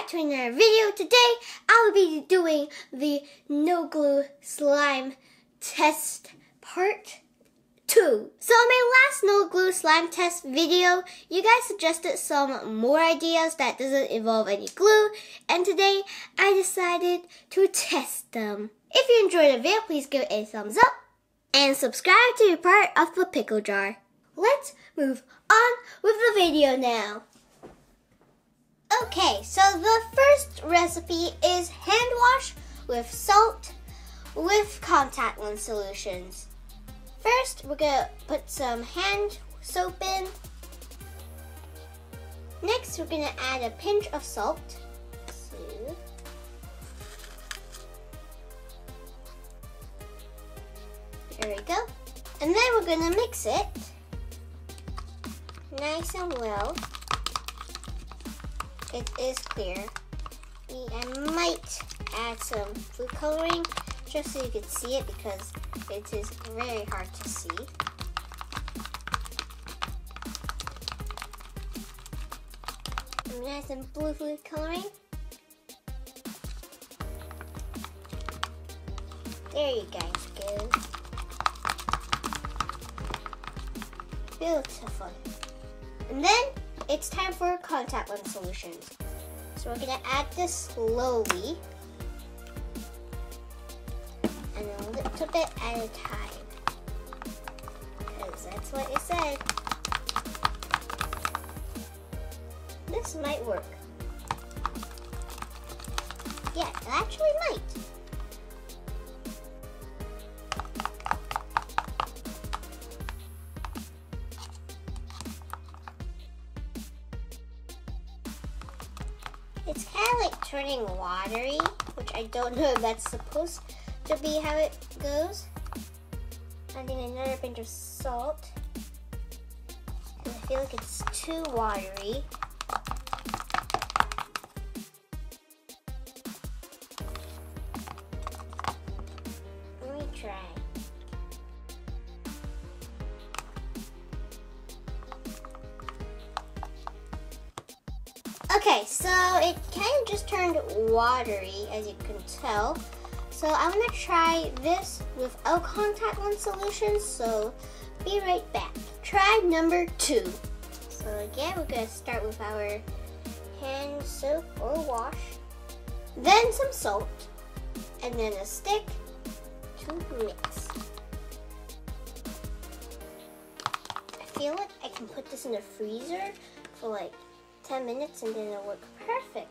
back to another video. Today I will be doing the no glue slime test part 2. So in my last no glue slime test video, you guys suggested some more ideas that doesn't involve any glue, and today I decided to test them. If you enjoyed the video, please give it a thumbs up and subscribe to be part of the pickle jar. Let's move on with the video now. Okay, so the first recipe is hand wash with salt with contact lens solutions. First, we're going to put some hand soap in. Next, we're going to add a pinch of salt. There we go. And then we're going to mix it nice and well. It is clear. I might add some food coloring just so you can see it because it is very hard to see. I'm gonna add some blue food coloring. There you guys go. Beautiful. And then it's time for contact lens solutions. So we're gonna add this slowly and a little bit at a time, because that's what it said. This might work. Yeah, it actually might. It's kind of like turning watery, which I don't know if that's supposed to be how it goes. Adding another pinch of salt. And I feel like it's too watery. Let me try. Okay, so it kind of just turned watery, as you can tell. So I'm gonna try this without contact lens solutions, so be right back. Try number 2. So again, we're gonna start with our hand soap or wash, then some salt, and then a stick to mix. I feel like I can put this in the freezer for like 10 minutes and then it'll work perfectly.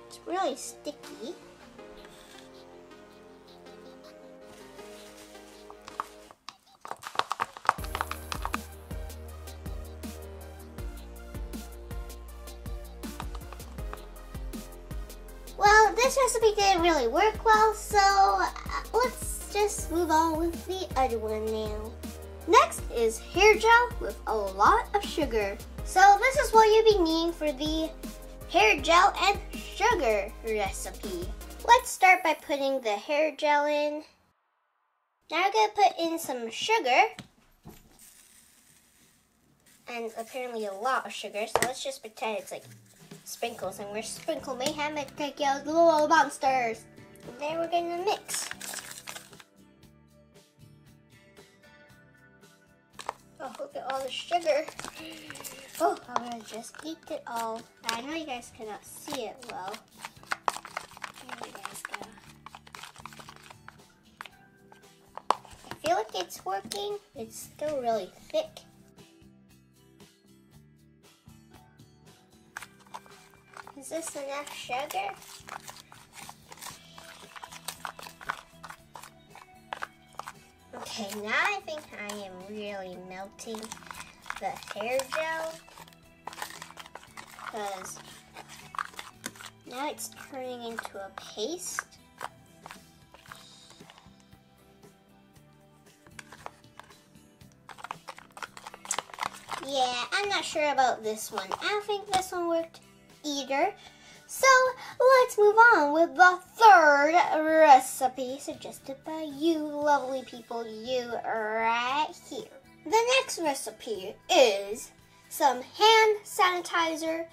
It's really sticky. Well, this recipe didn't really work well, so let's just move on with the other one now. Next is hair gel with a lot of sugar. So this is what you'll be needing for the hair gel and sugar recipe. Let's start by putting the hair gel in. Now we're going to put in some sugar. And apparently a lot of sugar, so let's just pretend it's like sprinkles, and we're sprinkle mayhem and take out the little monsters. And then we're gonna mix. Oh, look at all the sugar. Oh, I'm gonna just eat it all. I know you guys cannot see it well. There you guys go. I feel like it's working. It's still really thick. Is this enough sugar? Okay, now I think I am really melting the hair gel, because now it's turning into a paste. Yeah, I'm not sure about this one. I don't think this one worked either. So let's move on with the third recipe suggested by you lovely people, you right here. The next recipe is some hand sanitizer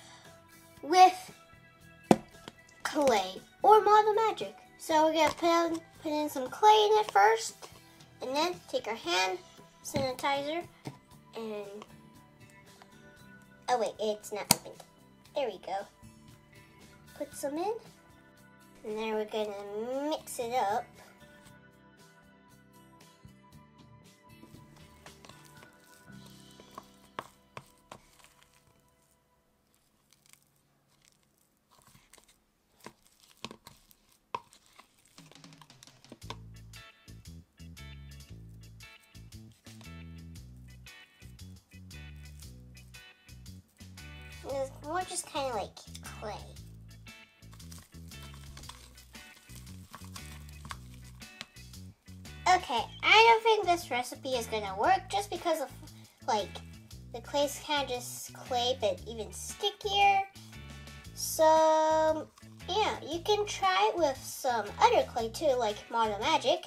with clay or model magic. So we're gonna put in some clay in it first, and then take our hand sanitizer and oh wait, it's not opened. There we go. Put some in, and then we're gonna mix it up. It's more just kind of like clay. Okay, I don't think this recipe is gonna work just because of like the clay's kind of just clay but even stickier. So yeah, you can try it with some other clay too, like Model Magic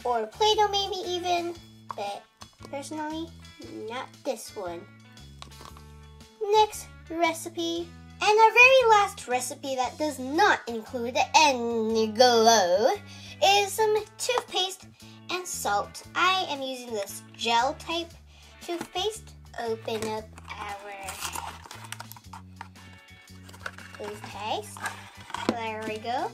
or Play-Doh maybe even, but personally not this one. Next recipe, and our very last recipe that does not include any glue, is some toothpaste and salt. I am using this gel type toothpaste. Open up our toothpaste. There we go.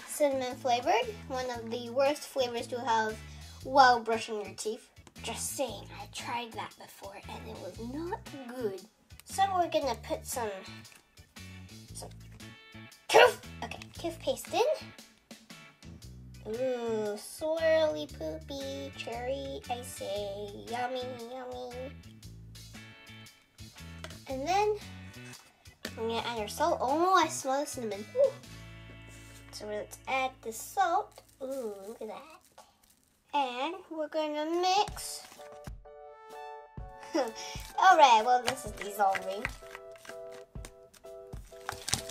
Cinnamon flavored, one of the worst flavors to have while brushing your teeth. Just saying, I tried that before and it was not good. So we're gonna put some toothpaste in. Ooh, swirly poopy cherry, I say, yummy, yummy. And then we're gonna add our salt. Oh, I smell the cinnamon. Ooh. So let's add the salt. Ooh, look at that. And we're gonna mix. Alright, well this is dissolving.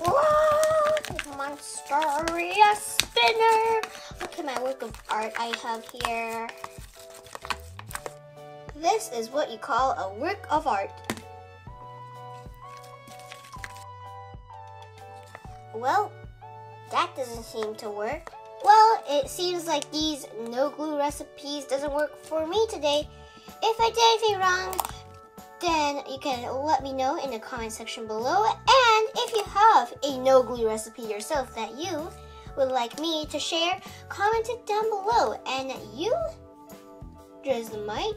Whoa! Monsteria spinner! Look at my work of art I have here. This is what you call a work of art. Well, that doesn't seem to work. Well, it seems like these no glue recipes doesn't work for me today. If I did anything wrong, then you can let me know in the comment section below. And if you have a no glue recipe yourself that you would like me to share, comment it down below. And you just might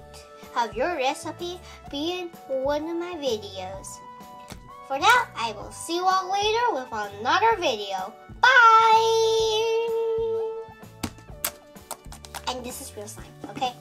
have your recipe be in one of my videos. For now, I will see you all later with another video. Bye! And this is real slime, okay?